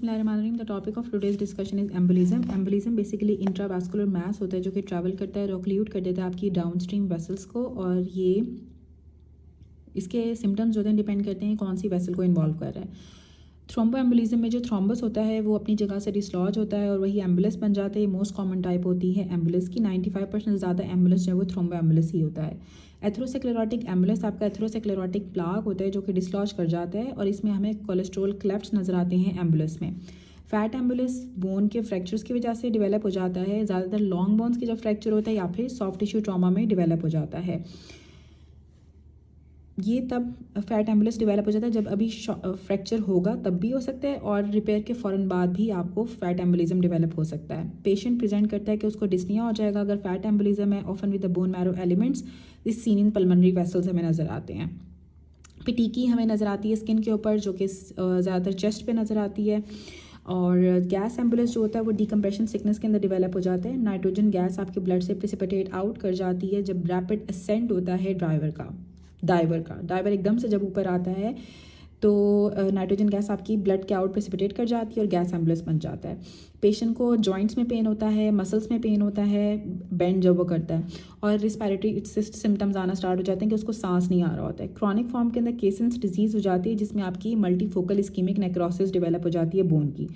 बिस्मिल्लाहिर्रहमानिर्रहीम। The topic of today's discussion is embolism. Embolism basically intravascular mass होता है जो कि ट्रैवल करता है और ऑक्लूड कर देता है आपकी डाउनस्ट्रीम वेसल्स को, और ये इसके सिम्टम्स जो हैं डिपेंड करते हैं कौन सी वेसल को इन्वॉल्व कर रहा है। थ्रोम्बो एम्बोलिज्म में जो थ्रोम्बस होता है वो अपनी जगह से डिसलॉज होता है और वही एम्बुलेंस बन जाता है। ये मोस्ट कॉमन टाइप होती है एम्बुलेंस की। 95% ज़्यादा एम्बुलेंस जो है वो थ्रोम्बो एम्बुलेंस ही होता है। एथरोस्क्लेरोटिक एम्बुलेंस आपका एथरोस्क्लेरोटिक प्लाक होता है जो कि डिसलॉज कर जाता है और इसमें हमें कोलेस्ट्रॉल क्लेफ्ट्स नज़र आते हैं एम्बुलेंस में। फैट एम्बुलेंस बोन के फ्रैक्चर्स की वजह से डेवलप हो जाता है, ज़्यादातर लॉन्ग बोन्स के जब फ्रैक्चर होता है या फिर सॉफ्ट टिश्यू ट्रॉमा में डेवलप हो जाता है। ये तब फैट एम्बुलेंस डेवलप हो जाता है जब अभी फ्रैक्चर होगा तब भी हो सकता है, और रिपेयर के फ़ौरन बाद भी आपको फैट एम्बुलिज्म डेवलप हो सकता है। पेशेंट प्रेजेंट करता है कि उसको डिस्निया हो जाएगा अगर फैट एम्बुलिज्म है। Often with the bone marrow elements इस सीन इन पल्मोनरी वेसल्स हमें नज़र आते हैं। पिटीकी हमें नज़र आती है स्किन के ऊपर जो कि ज़्यादातर चेस्ट पे नज़र आती है। और गैस एम्बुलेंस जो होता है वो डिकम्प्रेशन सिकनेस के अंदर डेवलप हो जाता है। नाइट्रोजन गैस आपके ब्लड से प्रेसिपिटेट आउट कर जाती है जब रैपिड असेंट होता है डाइवर एकदम से जब ऊपर आता है तो नाइट्रोजन गैस आपकी ब्लड के आउट प्रेसिपिटेट कर जाती है और गैस एम्बुलेंस बन जाता है। पेशेंट को जॉइंट्स में पेन होता है, मसल्स में पेन होता है, बेंड जब वो करता है, और रिस्पायरेटरी सिम्टम्स आना स्टार्ट हो जाते हैं कि उसको सांस नहीं आ रहा होता है। क्रॉनिक फॉर्म के अंदर केसेंस डिजीज़ हो जाती है जिसमें आपकी मल्टीफोकल इस्कीमिक नेक्रोसिस डेवलप हो जाती है बोन की।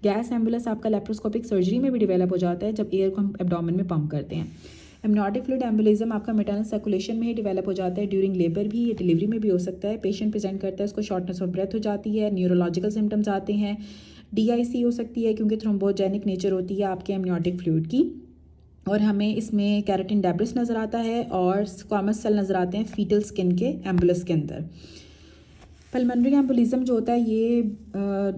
गैस एम्बुलेंस आपका लेप्रोस्कोपिक सर्जरी में भी डेवलप हो जाता है जब एयर को हम एब्डोमेन में पंप करते हैं। एमनियोटिक फ्लूइड एम्बोलिज्म आपका मेटर्नल सर्कुलेशन में ही डेवलप हो जाता है, ड्यूरिंग लेबर भी, ये डिलीवरी में भी हो सकता है। पेशेंट प्रेजेंट करता है उसको शॉर्टनेस ऑफ ब्रेथ हो जाती है, न्यूरोलॉजिकल सिम्टम्स आते हैं, DIC हो सकती है क्योंकि थ्रोम्बोजेनिक नेचर होती है आपके एमनियोटिक फ्लूइड की, और हमें इसमें कैरोटिन डेब्रिस नज़र आता है और स्क्वामस सेल नज़र आते हैं फीटल स्किन के एम्बुलेंस के अंदर। पल्मोनरी एम्बोलिज्म जो होता है ये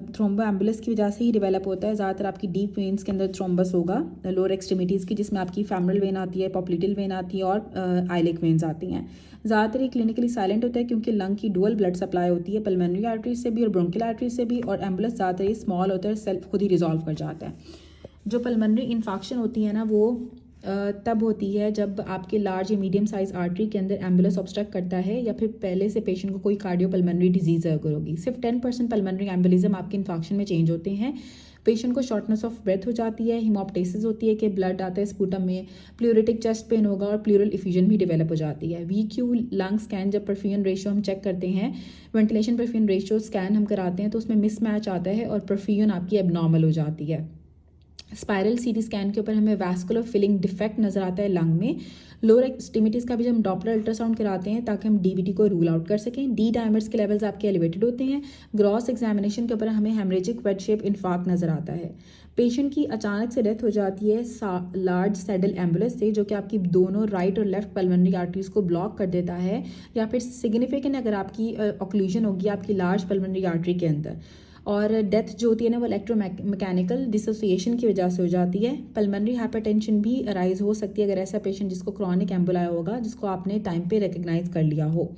थ्रोम्बो एम्बुलेंस की वजह से ही डेवलप होता है। ज़्यादातर आपकी डीप वेन्स के अंदर थ्रोम्बस होगा लोअर एक्सट्रीमिटीज़ की, जिसमें आपकी फेमरल वेन आती है, पॉप्लिटल वेन आती है और आइलिक वेन्स आती हैं। ज़्यादातर ये क्लिनिकली साइलेंट होता है क्योंकि लंग की डुअल ब्लड सप्लाई होती है पल्मोनरी आर्टरीज से भी और ब्रोंकियल आर्टरीज से भी, और एम्बुलेंस ज़्यादातर ये स्मॉल होता है, सेल्फ खुद ही रिजॉल्व कर जाता है। जो पल्मोनरी इन्फेक्शन होती है ना वो तब होती है जब आपके लार्ज या मीडियम साइज आर्टरी के अंदर एम्बुलेंस ऑब्स्ट्रक्ट करता है या फिर पहले से पेशेंट को कोई कार्डियोपल्मोनरी डिजीज़ अगर होगी। सिर्फ 10% पल्मोनरी एम्बुलिज्म आपके इन्फेक्शन में चेंज होते हैं। पेशेंट को शॉर्टनेस ऑफ ब्रेथ हो जाती है, हिमोप्टेसिस होती है कि ब्लड आता है स्पूटम में, प्लूरेटिक चेस्ट पेन होगा और प्लूरल इफ्यूजन भी डेवलप हो जाती है। VQ लंग स्कैन जब परफ्यूजन रेशियो हम चेक करते हैं, वेंटिलेशन परफ्यूजन रेशियो स्कैन हम कराते हैं तो उसमें मिसमैच आता है और परफ्यूजन आपकी एबनॉर्मल हो जाती है। स्पायरल CT स्कैन के ऊपर हमें वैस्कुलर फिलिंग डिफेक्ट नज़र आता है लंग में। लोअर एक्सट्रीमिटीज़ का भी जब हम डॉपलर अल्ट्रासाउंड कराते हैं ताकि हम DVT को रूल आउट कर सकें। D डायमर्स के लेवल्स आपके एलिवेटेड होते हैं। ग्रॉस एग्जामिनेशन के ऊपर हमें हेमरेजिक वेड शेप इन्फार्क्ट नज़र आता है। पेशेंट की अचानक से डेथ हो जाती है लार्ज सैडल एम्बुलेंस से, जो कि आपकी दोनों राइट और लेफ्ट पल्मोनरी आर्टरीज को ब्लॉक कर देता है, या फिर सिग्निफिकेंट अगर आपकी ऑक्लूजन होगी आपकी लार्ज पल्मोनरी आर्टरी के अंदर। और डेथ जो होती है ना वो इलेक्ट्रोमैकेनिकल डिसोसिएशन की वजह से हो जाती है। पल्मोनरी हाइपरटेंशन भी अराइज हो सकती है अगर ऐसा पेशेंट जिसको क्रॉनिक एम्बुलाया होगा, जिसको आपने टाइम पे रिकग्नाइज कर लिया हो।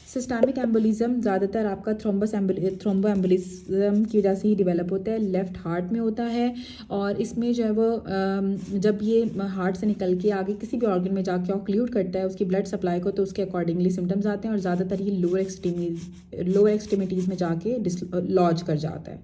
सिस्टमिक एम्बोलिज्म ज़्यादातर आपका थ्रोम्बो एम्बोलिज्म की वजह से ही डेवलप होता है, लेफ्ट हार्ट में होता है, और इसमें जो है वो जब ये हार्ट से निकल के आगे किसी भी ऑर्गन में जाके ऑक्लूड करता है उसकी ब्लड सप्लाई को, तो उसके अकॉर्डिंगली सिम्टम्स आते हैं और ज़्यादातर ये लोअर एक्सट्रीमिटीज़ में जाके लॉज कर जाता है।